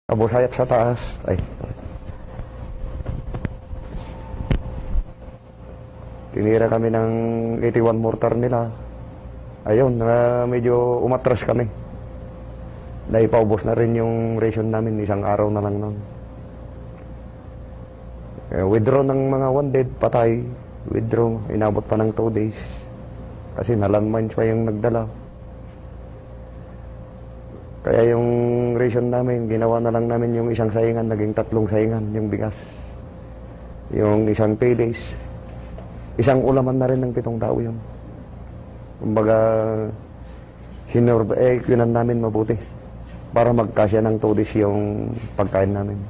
Kabusayap sa taas. Ay. Tinira kami ng 81 mortar nila. Ayun, medyo umatras kami. Dahil paubos na rin yung ration namin, isang araw na lang nun. Withdraw ng mga wounded, patay. Withdraw, inabot pa ng 2 days. Kasi na-landmines pa yung nagdala. Kaya yung ration namin, ginawa na lang namin yung isang saingan, naging 3 saingan, yung bigas. Yung isang paydays. Isang ulaman na rin ng 7 tao yun. Kumbaga, kinan namin mabuti para magkasya ng 2 days yung pagkain namin.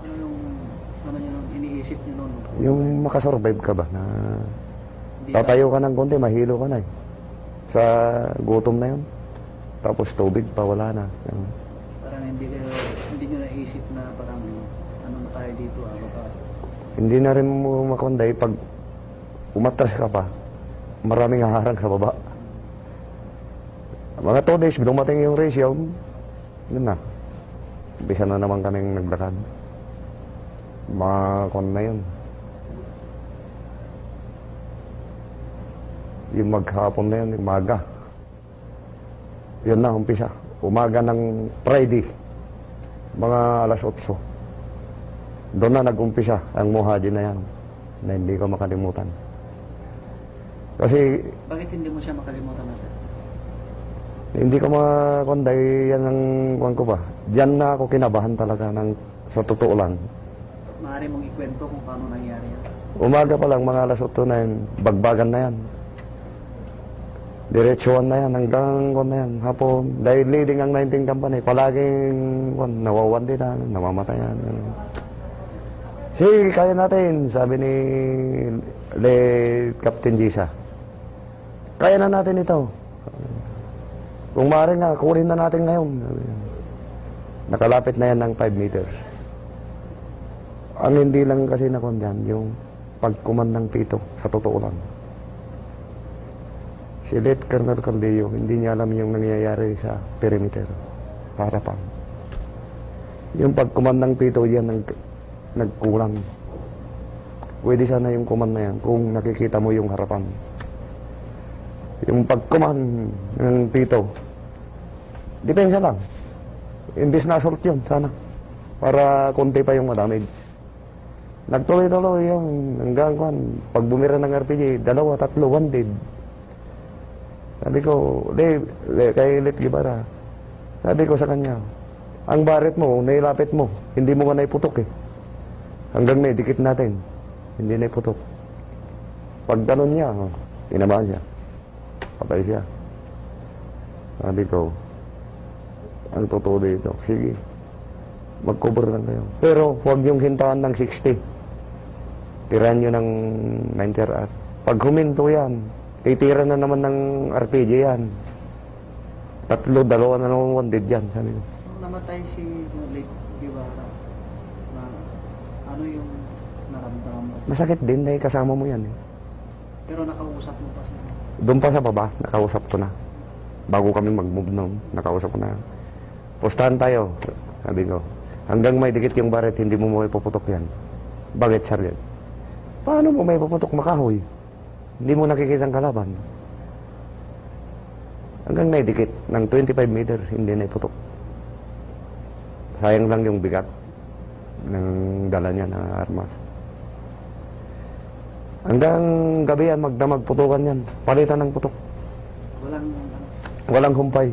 Ano yung iniisip niyo noon? Yung makasurvive ka ba na tatayo ka ng konti, mahilo ka na eh. Sa gutom na yun. Tapos tubig pa, wala na. Parang hindi nyo naisip na parang ano na tayo dito baka... Hindi na rin mo makonday pag umatras ka pa, maraming haharang sa baba. Mga 2 days, dumating yung ratio, yun na. Bisa na naman kaming naglakad. Mga kon na yun. Yung maghapon na yun, umaga. Yun na, umpisa. Umaga ng Friday, mga alas 8. Doon na nag-umpisa ang muhaji na yan, na hindi ko makalimutan. Kasi... Bakit hindi mo siya makalimutan na sir? Hindi ko makonday yan ang kuwan ko ba. Diyan na ako kinabahan talaga sa totoo lang. Maaari mong ikwento kung paano nangyari yan? Umaga pa lang, mga alas 8 na yan, bagbagan na yan. Diretsuhan na yan, hanggang kuwan na yan, hapon. Dahil leading ang 19 company, palaging nawawan din na, namamatayan. Sige, kaya natin, sabi ni Captain Gisa. Kaya na natin ito. Kung maaari nga, kunin na natin ngayon. Nakalapit na yan ng 5 meters. Ang hindi lang kasi nakondyan, yung pagkuman ng pito, sa totoo lang. Si Let Colonel Caldillo, hindi niya alam yung nangyayari sa perimeter, sa harapan. Yung pagkuman ng pito, yan nagkulang. Pwede sana yung kuman na yan kung nakikita mo yung harapan. Yung pagkuman ng pito, depensa lang. Imbis na assault yun, sana. Para konti pa yung madamage. Nagtuloy-tuloy yung hanggang pag bumira ng RPG, 2, 3, wounded. Sabi ko, kay Lit Guevara, sabi ko sa kanya, ang baret mo, nailapit mo, hindi mo nga naiputok eh. Hanggang may dikit natin, hindi naiputok. Pag ganun niya, tinamaan siya. Patay siya. Sabi ko, ang totoo dito, sige, mag-cover lang kayo. Pero huwag yung hintaan ng 60. Tirahan nyo ng 90 RR. Pag huminto yan, titira na naman ng RPG yan. 3, 2 na naman wounded yan, sabi ko. Nung namatay si Late Guevara, ano yung naramdaman mo? Masakit din dahil kasama mo yan eh. Pero nakausap mo pa siya? Doon pa sa baba, nakausap ko na. Bago kami mag-move noon, nakausap ko na. Pustahan tayo, sabi ko. Hanggang may dikit yung baret, hindi mo may puputok yan. Bakit, Sergeant? Paano mo may puputok makahoy? Hindi mo nakikita ang kalaban. Hanggang may dikit ng 25 meter, hindi na iputok. Sayang lang yung bigat ng dala niya na armas. Hanggang gabi yan, magputukan yan. Palitan ng putok. Walang humpay.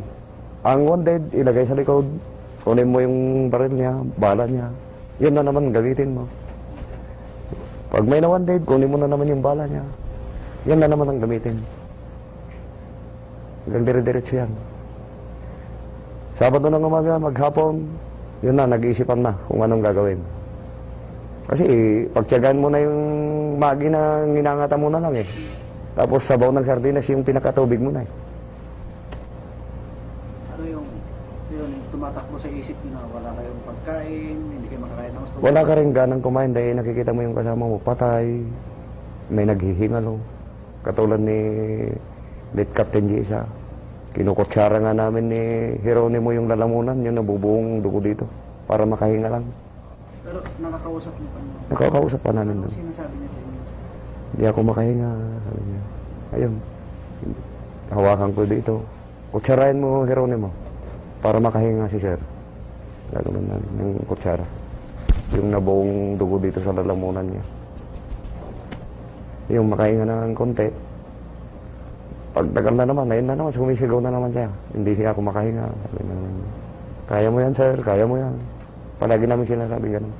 Ang wounded, ilagay sa likod. Kunin mo yung baril niya, bala niya. Yun na naman, gamitin mo. Pag may na-wounded, kunin mo na naman yung bala niya. Yan na naman ang gamitin. Hanggang dire-diretso yan. Sabado ng umaga, maghapon, yun na, nag-iisipan na kung anong gagawin. Kasi pagtiyagaan mo na yung magi na nginangatan mo na lang eh. Tapos sabaw ng sardinas yung pinakatubig mo na eh. Ano yung tumatakbo sa isip nyo na wala kayong pagkain, hindi kayo makakain ng gusto? Wala ka rin ganang kumain dahil nakikita mo yung kasama mo, patay, may naghihingalo. Katulad ni Late Captain Gisa. Kinukutsara nga namin ni Jeronimo yung lalamunan, yung nabubuong dugo dito, para makahinga lang. Pero nakakausap mo pa niya. Nakakausap pa namin Ano doon. sinasabi niya sa inyo? Hindi ako makahinga, sabi niya. Ayun, hawakan ko dito. Kutsarahin mo, Jeronimo, para makahinga si sir. Gagawin namin ng kutsara. Yung nabuong dugo dito sa lalamunan niya. Yung makahinga ng konti. Pagtagal na naman, ayun na naman, sumisigaw na naman siya. Hindi siya ako makahinga. Sabi na naman, kaya mo yan, sir, kaya mo yan. Palagi namin sinasabi ganun.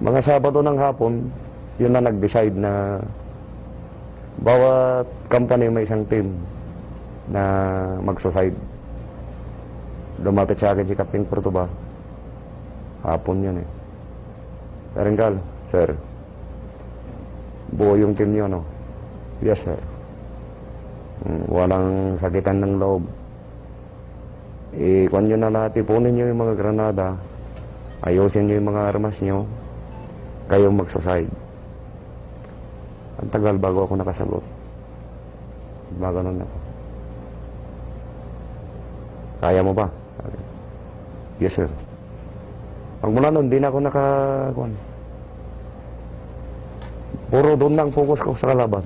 Mga Sabado ng hapon, yun na nag-decide na bawat company may isang team na mag-suicide. Lumapit sa akin si Captain Portuba. Hapon yun eh. Karingkal, sir, buo yung team nyo, no? Yes, sir. Walang sakitan ng loob. Ikuan nyo na lahat, ipunin nyo yung mga granada, ayusin nyo yung mga armas nyo, kayong mag-suicide. Ang tagal bago ako nakasagot. Bago nun ako. Kaya mo ba? Yes, sir. Pagmula nun, di na ako nakakuan. Puro doon lang focus ko sa kalaban.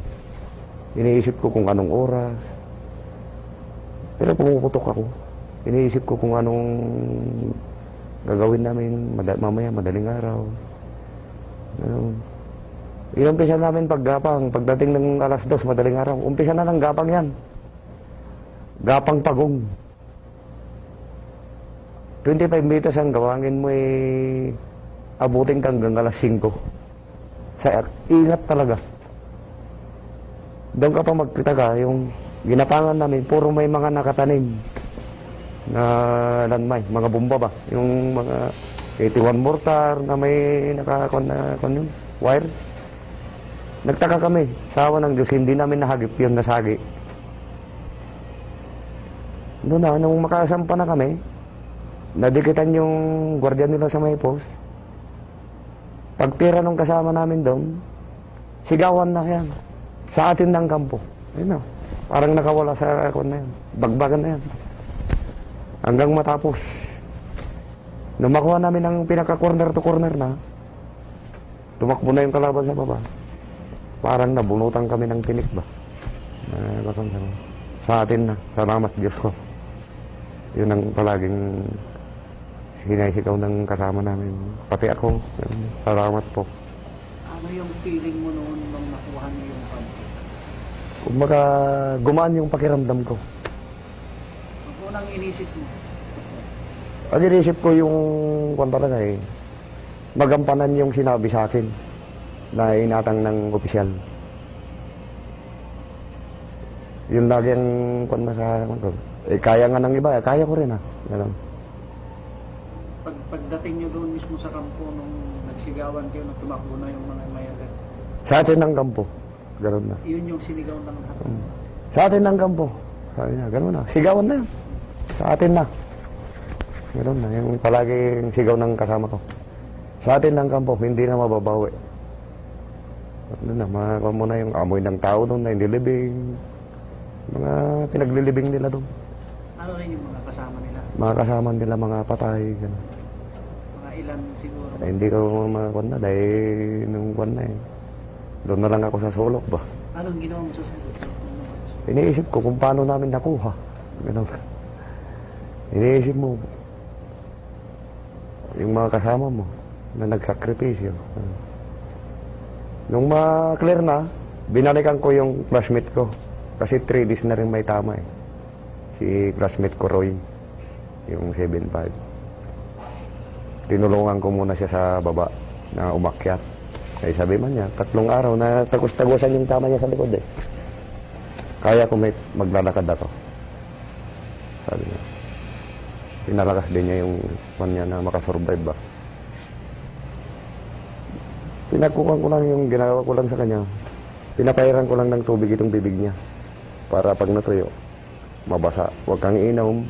Iniisip ko kung anong oras. Pero pumuputok ako. Iniisip ko kung anong gagawin namin mamaya, madaling araw. Inumpisa namin paggapang. Pagdating ng alas 2, madaling araw. Umpisa na ng gapang yan. Gapang pagong. 25 meters ang gawangin mo abutin kang hanggang alas 5. Sa ingat talaga. Doon ka pa magtaka, yung ginapangan namin, puro may mga nakatanim na landmine, mga bomba ba? Yung mga 81 mortar na may yun, wire. Nagtaka kami, sawa ng Diyos, hindi namin nahagip yun, nasagi. Doon na, nung makasampa na kami, nadikitan yung gwardiya nila sa may post. Pagtira nung kasama namin doon, sigawan na yan. Sa atin ng kampo. Ayun na. Parang nakawala sa akon na yan. Bagbagan na yan. Hanggang matapos. Nung makuha namin ang pinaka-corner to corner na, tumakbo na yung kalaban sa baba. Parang nabunutan kami ng tinik ba? Sa atin na. Salamat Diyos ko. Yun ang palaging sinisigaw ng kasama namin. Pati ako. Salamat po. Ano yung feeling mo noon nung nakuha niyo yung kampo? Kumbaga, gumaan yung pakiramdam ko. Ang unang inisip mo? Ang inisip ko yung kung talaga magampanan yung sinabi sa akin na inatang ng opisyal. Yun lagi ang kung sa ko. Kaya nga ng iba, kaya ko rin Ganun. Pagdating nyo doon mismo sa kampo, nung nagsigawan kayo, nung tumakbo na yung mga mayagat, Sa atin ng kampo. Ganun na. yun yung sinigaw ng lahat. Sa atin ng kampo. Sabi niya, ganun na. Sigawan na yan. Sa atin na. Ganun na. Yung palaging sigaw ng kasama ko. Sa atin ng kampo, hindi na mababawi. Ano na, makakuha mo na yung amoy ng tao doon na hindi libing. Mga pinaglilibing nila doon. Ano rin yung mga kasama nila? Mga kasama nila, mga patay. Ganun. Mga ilan siguro? Hindi ko makakuha na dahil nung kuha na doon na lang ako sa sulok ba. Anong ginawa mo sa susunod? Iniisip ko kung paano namin nakuha. Ganun. Iniisip mo, yung mga kasama mo na nagsakripisyo. Nung ma-clear na, binalikan ko yung classmate ko. Kasi 3 days na rin may tama Si classmate ko, Roy, yung 7'5". Tinulungan ko muna siya sa baba na umakyat. Kaya sabi man niya, 3 araw na tagos-tagosan yung tama niya sa likod Kaya ko may maglalakad ako. Sabi niya. Pinalakas din niya yung niya na makasurvive ba. Pinagkukan ko lang yung ginawa ko lang sa kanya. Pinapairan ko lang ng tubig itong bibig niya. Para pag natuyo, mabasa. Huwag kang iinom,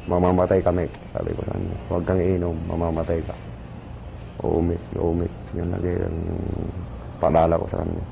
mamamatay kami. Sabi ko sa kanya, huwag kang iinom, mamamatay ka. Uumit. Yun lagi ang paalala ko sa kanya.